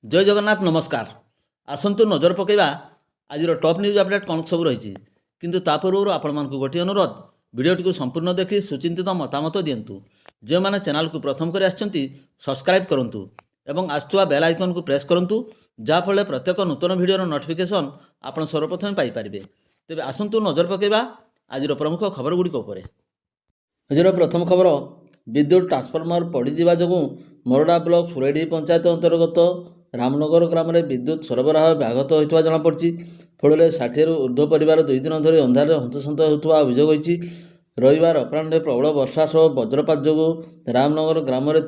जय जगन्नाथ नमस्कार। आसतु नजर पकईवा आज टॉप न्यूज अपडेट कौन सब रही किंतु ता पूर्व आपण मानक गोटे अनुरोध भिडटी संपूर्ण देखि सुचिंतित मतामत दिंतु। जो मैंने चैनल को प्रथम कर सब्सक्राइब करूँ एवं आसुवा बेल आइकन को प्रेस करूँ जहाँफल प्रत्येक नूतन भिडर नोटिफिकेशन आप सर्वप्रथम पाइपर। तेज आसतु नजर पकईवा आज प्रमुख खबर गुड़िक। आज प्रथम खबर विद्युत ट्रांसफर्मर पड़जा जो मोरडा ब्लॉक सुरेडी पंचायत अंतर्गत रामनगर ग्राम में विद्युत सरबराह व्याघत होता जमापड़ी। फल 60 रु ऊर्ध्व परिवार 2 दिन धरी अंधारे हंतसंत होता अभियोग होती। रविवार अपराह प्रबल वर्षा सह वज्रपात जो रामनगर ग्राम में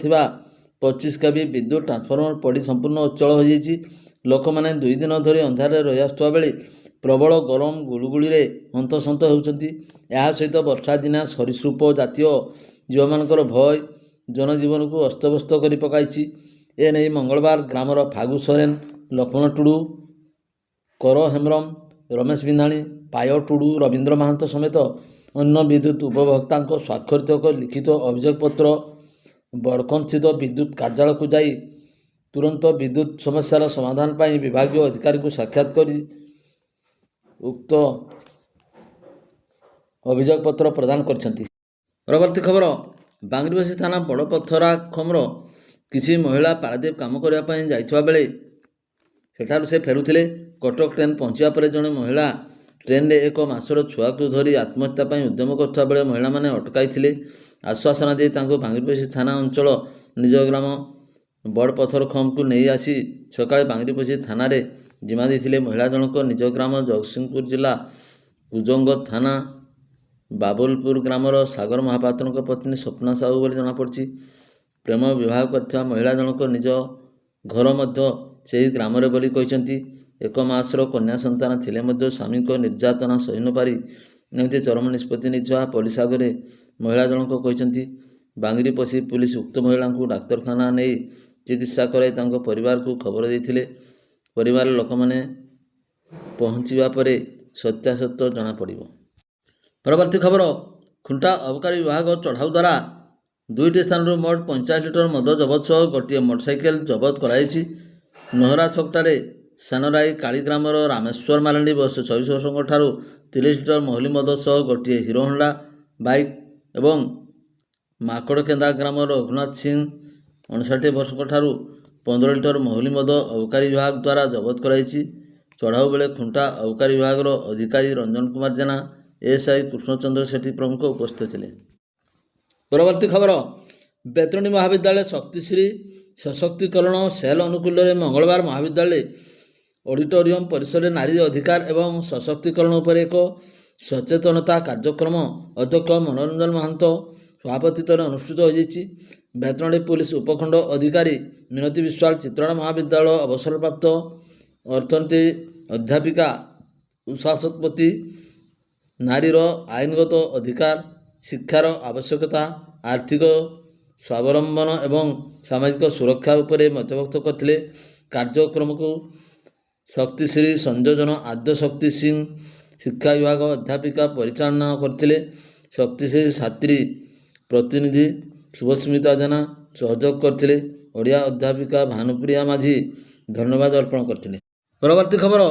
25 kV विद्युत ट्रांसफर्मर पड़ संपूर्ण अचल हो जाती। लोक मैंने 2 दिन धरी अंधारे रही आसुवा बेले प्रबल गरम गुलुगुली हंतसंत होती। यह सहित वर्षा दिना सरीसृप जातीय जीवମାନଙ୍କର भय जनजीवन को अस्तव्यस्त कर पकाई। एने मंगलवार ग्रामर फागु सोरेन, लक्ष्मण टुडू, कर हेम्रम, रमेश बिंधाणी, पाय टुडू, रवींद्र महांत समेत अन्य विद्युत उपभोक्ता स्वाक्षरित एक लिखित अभियोगपत्र बड़कन स्थित विद्युत कार्यालय को जाई तुरंत विद्युत समस्यार समाधान पर विभाग अधिकारी को साक्षात कर उक्त अभियोगपत्र प्रदान कर। परवर्ती खबर बांगरीपसी थाना बड़पथरा खम्र किसी महिला पारादीप काम करने जाइଥିବା बेले सेठारु से फेरुथिले। कटक ट्रेन पहुँचा पर जड़े महिला ट्रेन रे एक मासर छुआ को धरी आत्महत्या पर उद्यम करता बेले महिला माने अटकाई आश्वासन दे बांगरीपसी थाना अंचल निज ग्राम बड़पथर खम को नहीं आसी सकाଳେ बांगरीपसी थाना रे जिम्मा देते। महिला जनक निज ग्राम जगतसिंहपुर जिला कुजंग थाना बाबुलपुर ग्रामर सागर महापात्र पत्नी स्वप्ना साहू बोली जमापड़ी। प्रेम विवाह कर महिला जनक निज घर से ग्राम बोली कहते। 1 मासर कन्या संतान थिले मध्य स्वामी को निर्यातना सही न पारी एमती चरम निष्पत्ति नहीं पुलिस आगे महिला जनक कहते। बांगरीपसी पुलिस उक्त महिला को डाक्तरखाना नहीं चिकित्सा कराई परिवार को खबर देते। परिवार लोक मैंने पहुँचवा पर सत्यासत्य जना पड़िबो। परवर्ती खबर खुंटा अबकारी विभाग चढ़ाऊ द्वारा 2टी स्थान मोट 50 लिटर मद जबत सह गोटे मोटरसाइकेल जबत कराई। नहरा छकटारे सानराई कालीग्रामर रामेश्वर मारांडी बस 24 वर्षों ठारू 30 लिटर महली मद सह गोटे हिरो होंडा बाइक एवं माकड़केंदा ग्राम रघुनाथ सिंह 59 वर्षों ठारू 15 लिटर महली मद अबकारी विभाग द्वारा जबत कराई। चढ़ाऊ बेले खुंटा अबकारी विभाग अधिकारी रंजन कुमार जेना, एएसआई कृष्णचंद्र सेठी प्रमुख उपस्थित थे। परवर्ती खबर बेतरणी महाविद्यालय शक्तिश्री सशक्तिकरण सेल अनुकूल मंगलवार महाविद्यालय ऑडिटोरियम परिसर में नारी अधिकार एवं सशक्तिकरण उपर एक सचेतनता कार्यक्रम अध्यक्ष मनोरंजन महांत सभापतित्व अनुष्ठित हो जाएगी। बेतरणी पुलिस उपखंड अधिकारी मिनती विश्वाल, चित्रण महाविद्यालय अवसरप्राप्त अर्थनीति अध्यापिका उषा शतपथी नारीर आईनगत अधिकार, शिक्षार आवश्यकता, आर्थिक स्वावलंबन एवं सामाजिक सुरक्षा उपरे मतव्यक्त करते। कार्यक्रम को शक्तिश्री संयोजन आद्य शक्ति सिंह शिक्षा विभाग अध्यापिका परिचालना करते। शक्तिश्री छात्री प्रतिनिधि शुभस्मिता जेना सहयोग करते। ओडिया अध्यापिका भानुप्रिया माझी धन्यवाद अर्पण करते। परवर्ती खबर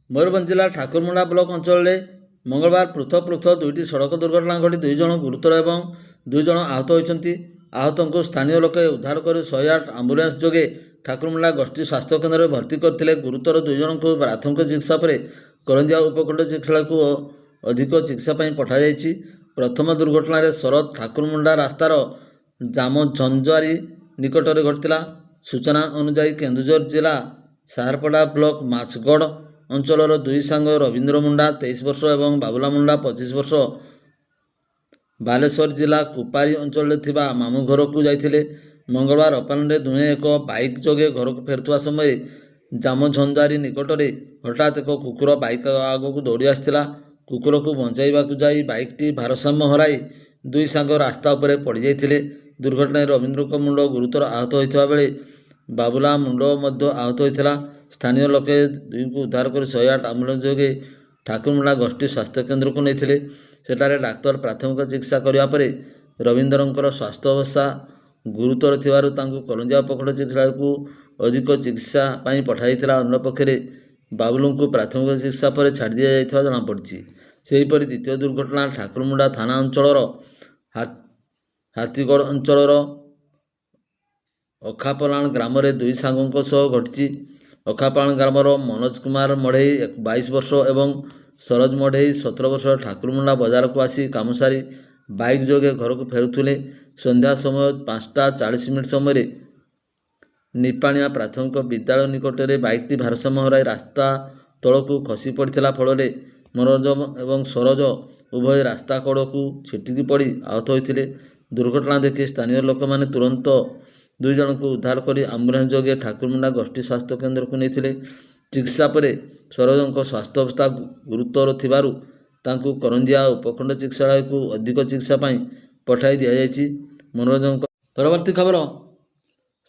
मयूरभंज जिला ठाकुरमुंडा ब्लॉक अंचल मंगलवार पृथक पृथक 2टी सड़क दुर्घटना घटी 2 जन गुरुतर एवं 2 जन आहत होती। आहत को स्थानीय लोके उद्धार कर 108 आंबुलांस जोगे ठाकुरमुंडा गोष्ठी स्वास्थ्य केन्द्र में भर्ती करते। गुरुतर 2 जन को प्राथमिक चिकित्सा पर करंजिया उपखंड चिकित्सालय को अधिक चिकित्सा पठा जाइछि। प्रथम दुर्घटना शरद ठाकुरमुंडा रास्तार जामझंझारी निकट में घटता। सूचना अनुसार केन्दुझर जिला सारपड़ा ब्लॉक माछगढ़ अंचलर 2 सांग रवींद्र मुंडा 23 वर्ष और बाबुला मुंडा 25 वर्ष बालेश्वर जिला कुपारी अंचल मामू घर को जाते। मंगलवार अपराह दुहें एक बाइक जोगे घर को फेरुवा समय जामझंझारी निकट में हठात एक कुकुर बाइक आग को दौड़ी आसाला। कुकुर को बचाइवा जाई बाइकटी भारसाम्य हराई 2 सांग रास्ता उपर पड़ जाते। दुर्घटना रवींद्र को मुंड गुरुतर आहत होता बेले बाबुला मुंड आहत होता। स्थानीय लोके 2 को उद्धार कर 108 आंबुलांस जोगे ठाकुरमुंडा गोष्ठी स्वास्थ्य केन्द्र को नहीं सेठारे डाक्तर प्राथमिक चिकित्सा करने पर रवींद्रंकर स्वास्थ्य अवस्था गुरुतर थिबारु तांकु करंजिया उपखंड चिकित्सालय को ଅଧିକ ଚିକିତ୍ସା ପାଇଁ ପଠାଯାଇଥିଲା। ଅନ୍ୟପକ୍ଷରେ ବାବୁଲୁଙ୍କୁ ପ୍ରାଥମିକ ଚିକିତ୍ସା ପରେ ଛାଡ଼ି ଦିଆଯାଇଥିବା ଜଣାପଡ଼ିଛି। ସେହିପରି ଦ୍ୱିତୀୟ ଦୁର୍ଘଟଣା ଠାକୁରମୁଣ୍ଡା ଥାନା ଅଞ୍ଚଳର ହାତୀଗଡ଼ ଅଞ୍ଚଳର ଅଖାପଲାଣ ଗ୍ରାମରେ ଦୁଇ ସାଙ୍ଗଙ୍କ ସହ ଘଟିଛି। ଅଖାପଲାଣ ଗ୍ରାମର ମନୋଜ କୁମାର ମଢ଼େଇ 22 ବର୍ଷ ଏବଂ ସରୋଜ ମଢ଼େଇ 17 ବର୍ଷ ଠାକୁରମୁଣ୍ଡା ବଜାରକୁ ଆସି କାମ ସାରି ବାଇକ୍ ଯୋଗେ ଘରକୁ ଫେରୁଥିଲେ। ସନ୍ଧ୍ୟା ସମୟ 5:40 ସମୟରେ ନିପାଣିଆ ପ୍ରାଥମିକ ବିଦ୍ୟାଳୟ ନିକଟରେ ବାଇକ୍ଟି ଭାରସାମ୍ୟ ହରାଇ ରାସ୍ତା ତଳକୁ ଖସି ପଡ଼ିଥିଲା। ଫଳରେ ମନୋଜ ଏବଂ ସରୋଜ ଉଭୟ ରାସ୍ତା କଡ଼କୁ ଛିଟିକି ପଡ଼ି ଆହତ ହୋଇଥିଲେ। ଦୁର୍ଘଟଣା ଦେଖି ସ୍ଥାନୀୟ ଲୋକମାନେ ତୁରନ୍ତ ଦୁଇ ଜଣଙ୍କୁ ଉଦ୍ଧାର କରି ଆମ୍ବୁଲାନ୍ସ ଯୋଗେ ଠାକୁରମୁଣ୍ଡା ଗୋଷ୍ଠୀ ସ୍ୱାସ୍ଥ୍ୟ କେନ୍ଦ୍ରକୁ ନେଇଥିଲେ। ଚିକିତ୍ସା ପରେ ସରୋଜଙ୍କ ସ୍ୱାସ୍ଥ୍ୟାବସ୍ଥା ଗୁରୁତର ଥିବାରୁ ତାଙ୍କୁ କରଞ୍ଜିଆ ଉପଖଣ୍ଡ ଚିକିତ୍ସାଳୟକୁ ଅଧିକ ଚିକିତ୍ସା ପାଇଁ ପଠାଇ ଦିଆଯାଇଛି। ମନୋରଞ୍ଜନଙ୍କ ପରବର୍ତ୍ତୀ ଖବର,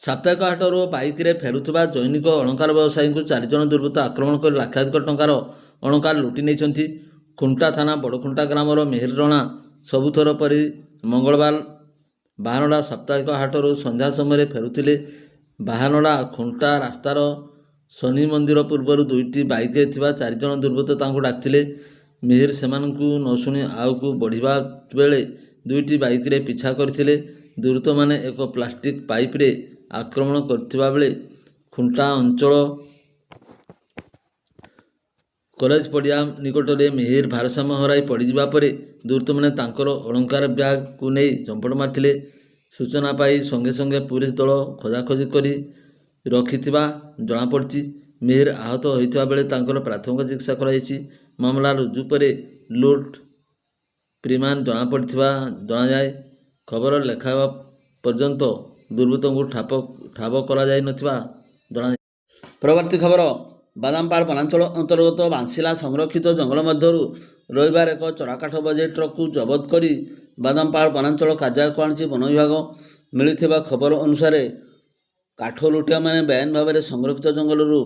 ସାପ୍ତାହିକ ହାଟରୁ ବାଇକ୍ରେ ଫେରୁଥିବା ଜୈନିକ ଅଳଙ୍କାର ବ୍ୟବସାୟୀଙ୍କୁ 4 ଜଣ ଦୁର୍ବୃତ୍ତ ଆକ୍ରମଣ କରି ଲକ୍ଷାଧିକ ଟଙ୍କାର ଅଳଙ୍କାର ଲୁଟି ନେଇଛନ୍ତି। ଖୁଣ୍ଟା ଥାନା ବଡ଼ଖୁଣ୍ଟା ଗ୍ରାମର ମିହିର ରଣା ସବୁଥର ପରି ମଙ୍ଗଳବାର ବାହାନଡ଼ା ସାପ୍ତାହିକ ହାଟରୁ ସନ୍ଧ୍ୟା ସମୟରେ ଫେରୁଥିଲେ। ବାହାନଡ଼ା ଖୁଣ୍ଟା ରାସ୍ତାର ଶନି ମନ୍ଦିର ପୂର୍ବରୁ 2ଟି ବାଇକ୍ରେ ଥିବା 4 ଜଣ ଦୁର୍ବୃତ୍ତ ତାଙ୍କୁ ଡାକିଥିଲେ। ମିହିର ସେମାନଙ୍କୁ ନ ଶୁଣି ଆଗକୁ ବଢ଼ିବା ବେଳେ 2ଟି ବାଇକ୍ରେ ପିଛା କରିଥିଲେ। ଦୁର୍ବୃତ୍ତମାନେ ଏକ ପ୍ଲାଷ୍ଟିକ୍ ପାଇପ୍ରେ ଆକ୍ରମଣ କରିଥିବା ବେଳେ ଖୁଣ୍ଟା ଅଞ୍ଚଳ କଲେଜ ପଡ଼ିଆ ନିକଟରେ ମିହିର ଭାରସାମ୍ୟ ହରାଇ ପଡ଼ିଯିବା ପରେ ଦୁର୍ବୃତ୍ତମାନେ ତାଙ୍କର ଅଳଙ୍କାର ବ୍ୟାଗ୍କୁ ନେଇ ଚମ୍ପଟ ମାରିଥିଲେ। ସୂଚନା ପାଇ ସଙ୍ଗେ ସଙ୍ଗେ ପୁଲିସ ଦଳ ଖୋଜାଖୋଜି କରି ରଖିଥିବା ଜଣାପଡ଼ିଛି। ମିହିର ଆହତ ହୋଇଥିବା ବେଳେ ତାଙ୍କର ପ୍ରାଥମିକ ଚିକିତ୍ସା କରାଯାଇଛି। ମାମଲା ରୁଜୁ ପରେ ଲୁଟ୍ ପରିମାଣ ଜଣାପଡ଼ିଥିବା ଜଣାଯାଏ। ଖବର ଲେଖାଇବା ପର୍ଯ୍ୟନ୍ତ ଦୁର୍ବୃତ୍ତଙ୍କୁ ଠାବ କରାଯାଇନଥିବା ଜଣାଯାଇଛି। ପରବର୍ତ୍ତୀ ଖବର, ବାଦାମପାଳ ବନାଞ୍ଚଳ ଅନ୍ତର୍ଗତ ବାଂଶିଲା ସଂରକ୍ଷିତ ଜଙ୍ଗଲ ମଧ୍ୟରୁ ରବିବାର ଏକ ଚୋରାକାଠ ବୋଝେଇ ଟ୍ରକକୁ ଜବତ କରି ବାଦାମପାଳ ବନାଞ୍ଚଳ କାର୍ଯ୍ୟାଳୟକୁ ଆଣିଛି ବନ ବିଭାଗ। ମିଳିଥିବା ଖବର ଅନୁସାରେ କାଠ ଲୁଟିଆମାନେ ବେଆଇନ ଭାବରେ ସଂରକ୍ଷିତ ଜଙ୍ଗଲରୁ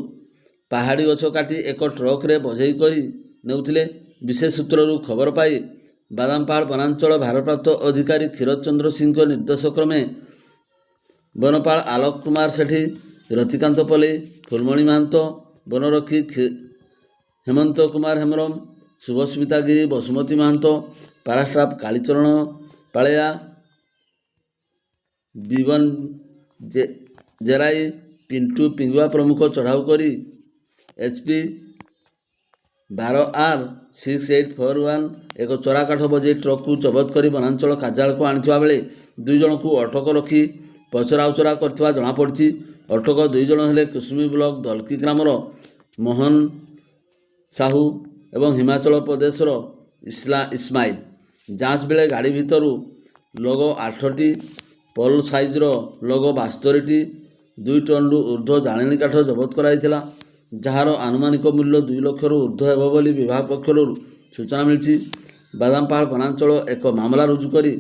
ପାହାଡ଼ି ଗଛ କାଟି ଏକ ଟ୍ରକରେ ବୋଝେଇ କରି ନେଉଥିଲେ। ବିଶେଷ ସୂତ୍ରରୁ ଖବର ପାଇ ବାଦାମପାଳ ବନାଞ୍ଚଳ ଭାରପ୍ରାପ୍ତ ଅଧିକାରୀ କ୍ଷୀରୋଦ ଚନ୍ଦ୍ର ସିଂଙ୍କ ନିର୍ଦ୍ଦେଶକ୍ରମେ ବନପାଳ ଆଲୋକ କୁମାର ସେଠୀ, ରତିକାନ୍ତ ପଲେଇ, ଫୁଲମଣି ମହାନ୍ତ, ବନରକ୍ଷୀ ହେମନ୍ତ କୁମାର ହେମ୍ରମ, ଶୁଭସ୍ମିତା ଗିରି, ବସୁମତୀ ମହାନ୍ତ, ପାରାଷ୍ଟାଫ କାଳୀଚରଣ ପାଳେୟା, ବିବନ ଜେରାଇ, ପିଣ୍ଟୁ ପିଙ୍ଗୁଆ ପ୍ରମୁଖ ଚଢ଼ାଉ କରି HP 12R6841 ଏକ ଚୋରାକାଠ ବୋଝେଇ ଟ୍ରକକୁ ଜବତ କରି ବନାଞ୍ଚଳ କାର୍ଯ୍ୟାଳୟକୁ ଆଣିଥିବା ବେଳେ 2 ଜଣଙ୍କୁ ଅଟକ ରଖି ପଚରାଉଚରା କରିଥିବା ଜଣାପଡ଼ିଛି। ଅଟକ 2 ଜଣ ହେଲେ କୁସୁମୀ ବ୍ଲକ ଦଲକି ଗ୍ରାମର ମୋହନ ସାହୁ ଏବଂ ହିମାଚଳ ପ୍ରଦେଶର ଇସ୍ମାଇଲ। ଯାଞ୍ଚ ବେଳେ ଗାଡ଼ି ଭିତରୁ ଲଗ 8ଟି, ପଲ ସାଇଜର ଲଗ 72ଟି, 2 ଟନ୍ରୁ ଉର୍ଦ୍ଧ୍ୱ ଜାଳେଣି କାଠ ଜବତ କରାଯାଇଥିଲା, ଯାହାର ଆନୁମାନିକ ମୂଲ୍ୟ 2 ଲକ୍ଷରୁ ଉର୍ଦ୍ଧ୍ୱ ହେବ ବୋଲି ବିଭାଗ ପକ୍ଷରୁ ସୂଚନା ମିଳିଛି। ବାଦାମପାଳ ବନାଞ୍ଚଳ ଏକ ମାମଲା ରୁଜୁ କରି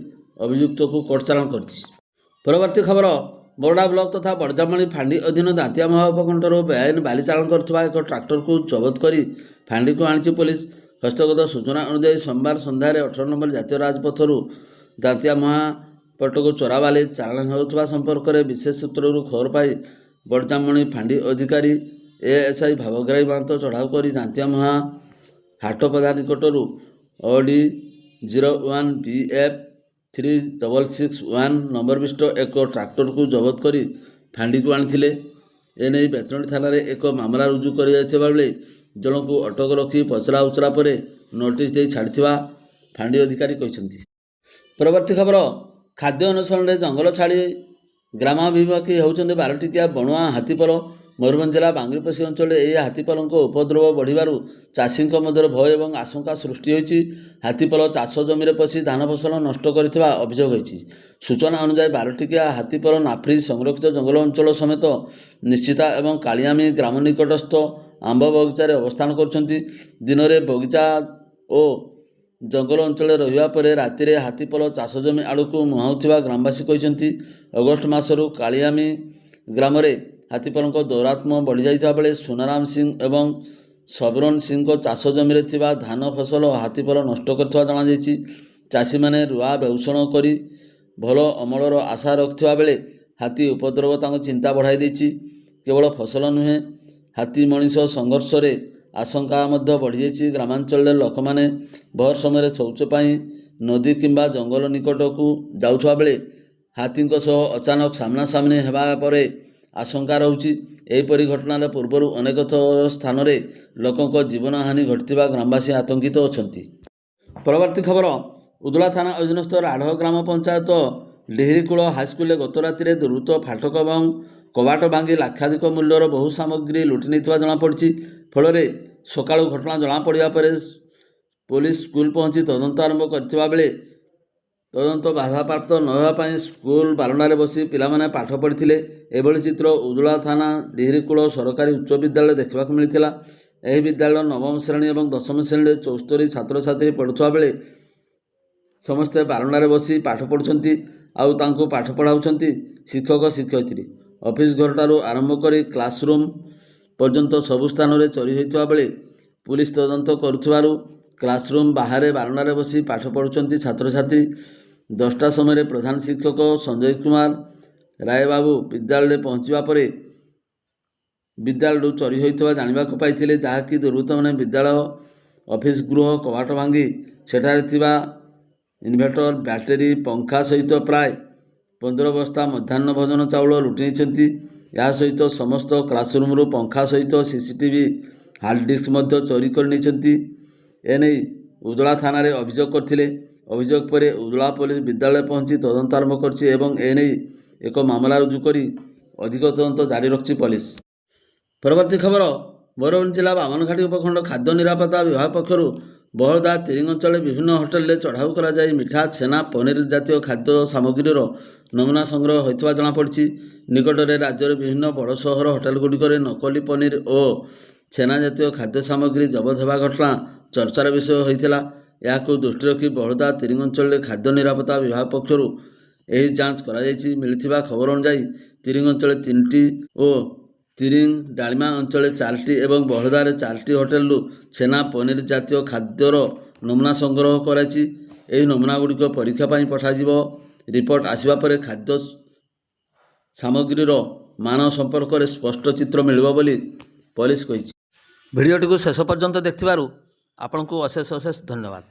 ଅଭିଯୁକ୍ତକୁ କୋର୍ଟ ଚାଲାଣ କରିଛି। ପରବର୍ତ୍ତୀ ଖବର, ବରଡ଼ା ବ୍ଲକ ତଥା ବଡ଼ଜାମଣି ଫାଣ୍ଡି ଅଧୀନ ଦାନ୍ତିଆମୁହା ଉପଖଣ୍ଡରୁ ବେଆଇନ ବାଲି ଚାଲାଣ କରୁଥିବା ଏକ ଟ୍ରାକ୍ଟରକୁ ଜବତ କରି ଫାଣ୍ଡିକୁ ଆଣିଛି ପୋଲିସ। ହସ୍ତଗତ ସୂଚନା ଅନୁଯାୟୀ ସୋମବାର ସନ୍ଧ୍ୟାରେ 18 ନମ୍ବର ଜାତୀୟ ରାଜପଥରୁ ଦାନ୍ତିଆମୁହା ପଟକୁ ଚୋରା ବାଲି ଚାଲାଣ ହେଉଥିବା ସମ୍ପର୍କରେ ବିଶେଷ ସୂତ୍ରରୁ ଖବର ପାଇ ବଡ଼ଜାମଣି ଫାଣ୍ଡି ଅଧିକାରୀ ASI ଭାବଗ୍ରାହୀ ମହାନ୍ତ ଚଢ଼ାଉ କରି ଦାନ୍ତିଆମୁହା ହାଟପଦା ନିକଟରୁ OD 01 BF 3661 ନମ୍ବର ବିଶିଷ୍ଟ ଏକ ଟ୍ରାକ୍ଟରକୁ ଜବତ କରି ଫାଣ୍ଡିକୁ ଆଣିଥିଲେ। ଏନେଇ ବେତନଟୀ ଥାନାରେ ଏକ ମାମଲା ରୁଜୁ କରାଯାଇଥିବା ବେଳେ ଜଣଙ୍କୁ ଅଟକ ରଖି ପଚରା ଉଚରା ପରେ ନୋଟିସ ଦେଇ ଛାଡ଼ିଥିବା ଫାଣ୍ଡି ଅଧିକାରୀ କହିଛନ୍ତି। ପରବର୍ତ୍ତୀ ଖବର, ଖାଦ୍ୟ ଅନ୍ୱେଷଣରେ ଜଙ୍ଗଲ ଛାଡ଼ି ଗ୍ରାମାଭିମୁଖୀ ହେଉଛନ୍ତି 12 ଟିକିଆ ବଣୁଆ ହାତୀପଲ। ମୟୂରଭଞ୍ଜ ଜିଲ୍ଲା ବାଙ୍ଗିରିପୋଷି ଅଞ୍ଚଳରେ ଏହି ହାତୀପଲଙ୍କ ଉପଦ୍ରବ ବଢ଼ିବାରୁ ଚାଷୀଙ୍କ ମଧ୍ୟରେ ଭୟ ଏବଂ ଆଶଙ୍କା ସୃଷ୍ଟି ହୋଇଛି। ହାତୀପଲ ଚାଷ ଜମିରେ ପଶି ଧାନ ଫସଲ ନଷ୍ଟ କରିଥିବା ଅଭିଯୋଗ ହୋଇଛି। ସୂଚନା ଅନୁଯାୟୀ 12 ଟିକିଆ ହାତୀପଲ ନାଫ୍ରିଜ ସଂରକ୍ଷିତ ଜଙ୍ଗଲ ଅଞ୍ଚଳ ସମେତ ନିଶ୍ଚିତା ଏବଂ କାଳିଆମି ଗ୍ରାମ ନିକଟସ୍ଥ ଆମ୍ବ ବଗିଚାରେ ଅବସ୍ଥାନ କରୁଛନ୍ତି। ଦିନରେ ବଗିଚା ଓ ଜଙ୍ଗଲ ଅଞ୍ଚଳରେ ରହିବା ପରେ ରାତିରେ ହାତୀପଲ ଚାଷ ଜମି ଆଡ଼କୁ ମୁହାଁଉଥିବା ଗ୍ରାମବାସୀ କହିଛନ୍ତି। ଅଗଷ୍ଟ ମାସରୁ କାଳିଆମି ଗ୍ରାମରେ ହାତୀପଲଙ୍କ ଦୌରାତ୍ମ୍ୟ ବଢ଼ିଯାଇଥିବା ବେଳେ ସୁନାରାମ ସିଂ ଏବଂ ସବରନ ସିଂଙ୍କ ଚାଷ ଜମିରେ ଥିବା ଧାନ ଫସଲ ହାତୀପଲ ନଷ୍ଟ କରିଥିବା ଜଣାଯାଇଛି। ଚାଷୀମାନେ ରୁଆ ବେଉଷଣ କରି ଭଲ ଅମଳର ଆଶା ରଖିଥିବା ବେଳେ ହାତୀ ଉପଦ୍ରବ ତାଙ୍କ ଚିନ୍ତା ବଢ଼ାଇ ଦେଇଛି। କେବଳ ଫସଲ ନୁହେଁ, ହାତୀ ମଣିଷ ସଂଘର୍ଷରେ ଆଶଙ୍କା ମଧ୍ୟ ବଢ଼ିଯାଇଛି। ଗ୍ରାମାଞ୍ଚଳରେ ଲୋକମାନେ ଭୋର ସମୟରେ ଶୌଚ ପାଇଁ ନଦୀ କିମ୍ବା ଜଙ୍ଗଲ ନିକଟକୁ ଯାଉଥିବା ବେଳେ ହାତୀଙ୍କ ସହ ଅଚାନକ ସାମ୍ନାସାମ୍ନି ହେବା ପରେ ଆଶଙ୍କା ରହୁଛି। ଏହିପରି ଘଟଣାର ପୂର୍ବରୁ ଅନେକ ସ୍ଥାନରେ ଲୋକଙ୍କ ଜୀବନହାନି ଘଟିଥିବା ଗ୍ରାମବାସୀ ଆତଙ୍କିତ ଅଛନ୍ତି। ପରବର୍ତ୍ତୀ ଖବର, ଉଦଳା ଥାନା ଅଧୀନସ୍ଥ ରାଢ଼ ଗ୍ରାମ ପଞ୍ଚାୟତ ଡିହିରିକୂଳ ହାଇସ୍କୁଲରେ ଗତ ରାତିରେ ଦୁର୍ବୃତ୍ତ ଫାଟକ ଏବଂ କବାଟ ଭାଙ୍ଗି ଲକ୍ଷାଧିକ ମୂଲ୍ୟର ବହୁ ସାମଗ୍ରୀ ଲୁଟି ନେଇଥିବା ଜଣାପଡ଼ିଛି। ଫଳରେ ସକାଳୁ ଘଟଣା ଜଣାପଡ଼ିବା ପରେ ପୋଲିସ ସ୍କୁଲ ପହଞ୍ଚି ତଦନ୍ତ ଆରମ୍ଭ କରିଥିବା ବେଳେ ତଦନ୍ତ ବାଧାପ୍ରାପ୍ତ ନ ହେବା ପାଇଁ ସ୍କୁଲ ବାରଣ୍ଡାରେ ବସି ପିଲାମାନେ ପାଠ ପଢ଼ିଥିଲେ। ଏଭଳି ଚିତ୍ର ଉଦଳା ଥାନା ଡିହିରିକୂଳ ସରକାରୀ ଉଚ୍ଚ ବିଦ୍ୟାଳୟରେ ଦେଖିବାକୁ ମିଳିଥିଲା। ଏହି ବିଦ୍ୟାଳୟ ନବମ ଶ୍ରେଣୀ ଏବଂ ଦଶମ ଶ୍ରେଣୀରେ 74 ଛାତ୍ରଛାତ୍ରୀ ପଢ଼ୁଥିବା ବେଳେ ସମସ୍ତେ ବାରଣ୍ଡାରେ ବସି ପାଠ ପଢ଼ୁଛନ୍ତି ଆଉ ତାଙ୍କୁ ପାଠ ପଢ଼ାଉଛନ୍ତି ଶିକ୍ଷକ ଶିକ୍ଷୟିତ୍ରୀ। ଅଫିସ ଘରଠାରୁ ଆରମ୍ଭ କରି କ୍ଲାସରୁମ୍ ପର୍ଯ୍ୟନ୍ତ ସବୁ ସ୍ଥାନରେ ଚୋରି ହୋଇଥିବା ବେଳେ ପୁଲିସ ତଦନ୍ତ କରୁଥିବାରୁ କ୍ଲାସରୁମ୍ ବାହାରେ ବାରଣ୍ଡାରେ ବସି ପାଠ ପଢ଼ୁଛନ୍ତି ଛାତ୍ରଛାତ୍ରୀ। 10ଟା ସମୟରେ ପ୍ରଧାନ ଶିକ୍ଷକ ସଞ୍ଜୟ କୁମାର ରାୟବାବୁ ବିଦ୍ୟାଳୟରେ ପହଞ୍ଚିବା ପରେ ବିଦ୍ୟାଳୟରୁ ଚୋରି ହୋଇଥିବା ଜାଣିବାକୁ ପାଇଥିଲେ, ଯାହାକି ଦୁର୍ବୃତ୍ତମାନେ ବିଦ୍ୟାଳୟ ଅଫିସ ଗୃହ କବାଟ ଭାଙ୍ଗି ସେଠାରେ ଥିବା ଇନଭର୍ଟର, ବ୍ୟାଟେରୀ, ପଙ୍ଖା ସହିତ ପ୍ରାୟ 15 ବସ୍ତା ମଧ୍ୟାହ୍ନ ଭୋଜନ ଚାଉଳ ଲୁଟି ନେଇଛନ୍ତି। ଏହା ସହିତ ସମସ୍ତ କ୍ଲାସରୁମ୍ରୁ ପଙ୍ଖା ସହିତ ସିସିଟିଭି ହାର୍ଡ ଡିସ୍କ ମଧ୍ୟ ଚୋରି କରି ନେଇଛନ୍ତି। ଏନେଇ ଉଦଳା ଥାନାରେ ଅଭିଯୋଗ କରିଥିଲେ। ଅଭିଯୋଗ ପରେ ଉଦଳା ପୋଲିସ ବିଦ୍ୟାଳୟ ପହଞ୍ଚି ତଦନ୍ତ ଆରମ୍ଭ କରିଛି ଏବଂ ଏନେଇ ଏକ ମାମଲା ରୁଜୁ କରି ଅଧିକ ତଦନ୍ତ ଜାରି ରଖିଛି ପୋଲିସ। ପରବର୍ତ୍ତୀ ଖବର, ମୟୂରଭଞ୍ଜ ଜିଲ୍ଲା ବାମନଘାଟି ଉପଖଣ୍ଡ ଖାଦ୍ୟ ନିରାପତ୍ତା ବିଭାଗ ପକ୍ଷରୁ ବହଳଦା ତିରିଙ୍ଗ ଅଞ୍ଚଳରେ ବିଭିନ୍ନ ହୋଟେଲରେ ଚଢ଼ାଉ କରାଯାଇ ମିଠା, ଛେନା, ପନିର ଜାତୀୟ ଖାଦ୍ୟ ସାମଗ୍ରୀର ନମୁନା ସଂଗ୍ରହ ହୋଇଥିବା ଜଣାପଡ଼ିଛି। ନିକଟରେ ରାଜ୍ୟର ବିଭିନ୍ନ ବଡ଼ ସହର ହୋଟେଲଗୁଡ଼ିକରେ ନକଲି ପନିର ଓ ଛେନା ଜାତୀୟ ଖାଦ୍ୟ ସାମଗ୍ରୀ ଜବତ ହେବା ଘଟଣା ଚର୍ଚ୍ଚାର ବିଷୟ ହୋଇଥିଲା। ଏହାକୁ ଦୃଷ୍ଟିରେ ରଖି ବହଳଦା ତିରିଙ୍ଗ ଅଞ୍ଚଳରେ ଖାଦ୍ୟ ନିରାପତ୍ତା ବିଭାଗ ପକ୍ଷରୁ ଏହି ଯାଞ୍ଚ କରାଯାଇଛି। ମିଳିଥିବା ଖବର ଅନୁଯାୟୀ ତିରିଙ୍ଗ ଅଞ୍ଚଳରେ 3ଟି ଓ ତିରିଙ୍ଗ ଡାଳିମା ଅଞ୍ଚଳରେ 4ଟି ଏବଂ ବହଳଦାରେ 4ଟି ହୋଟେଲରୁ ଛେନା, ପନିର ଜାତୀୟ ଖାଦ୍ୟର ନମୁନା ସଂଗ୍ରହ କରାଯାଇଛି। ଏହି ନମୁନାଗୁଡ଼ିକ ପରୀକ୍ଷା ପାଇଁ ପଠାଯିବ। ରିପୋର୍ଟ ଆସିବା ପରେ ଖାଦ୍ୟ ସାମଗ୍ରୀର ମାନ ସମ୍ପର୍କରେ ସ୍ପଷ୍ଟ ଚିତ୍ର ମିଳିବ ବୋଲି ପୋଲିସ କହିଛି। ଭିଡ଼ିଓଟିକୁ ଶେଷ ପର୍ଯ୍ୟନ୍ତ ଦେଖିଥିବାରୁ ଆପଣଙ୍କୁ ଅଶେଷ ଅଶେଷ ଧନ୍ୟବାଦ।